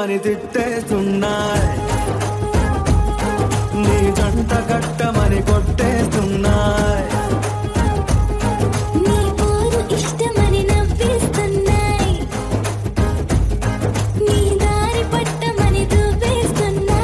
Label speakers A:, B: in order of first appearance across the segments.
A: అని తిట్టేస్తున్నాయి, నీ జంట కట్టమని కొట్టేస్తున్నాయి.
B: నీ పోరు ఇష్టమని నవ్విస్తున్నాయి, నీ దారి పట్టమని దువ్వేస్తున్నాయి.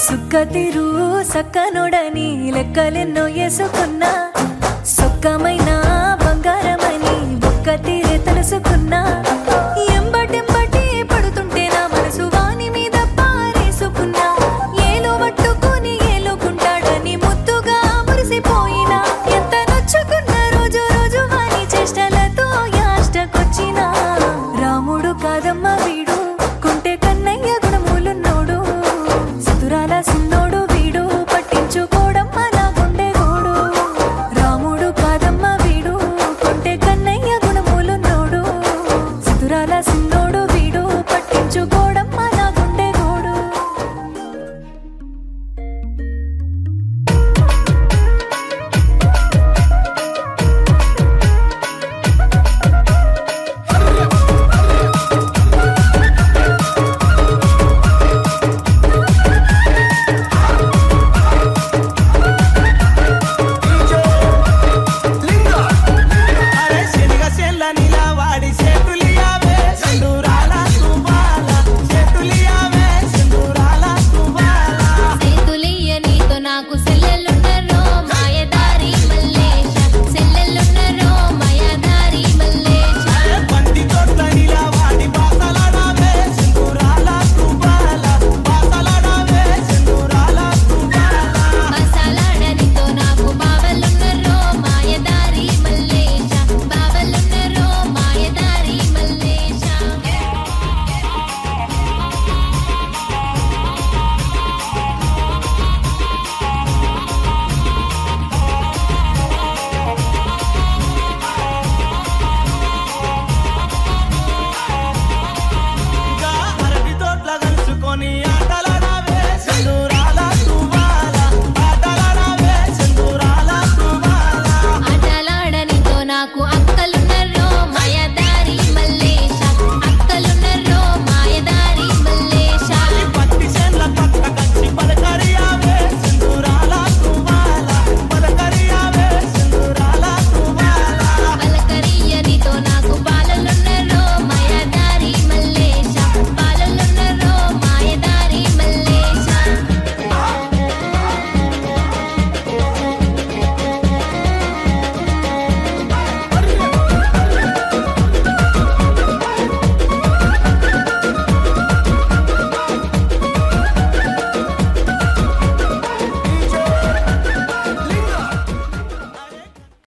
B: సుక్కతిరు సక్కనుడని లెక్కలెన్నో వేసుకున్నా, సొక్కమైన బంగారమని ఒక్క తీరే తెలుసుకున్నా. ఎంబటెంబటి పడుతుంటే నా మనసు వాని మీద పారేసుకున్నా, ఏలో పట్టుకుని ఏలుకుంటాడని ముద్దుగా మురిసిపోయినా. ఎంత నొచ్చుకున్న రోజు రోజు వాని చేష్టలతో యాష్టకొచ్చినా. రాముడు కాదమ్మ వీడు, కుంటే కన్నయ్య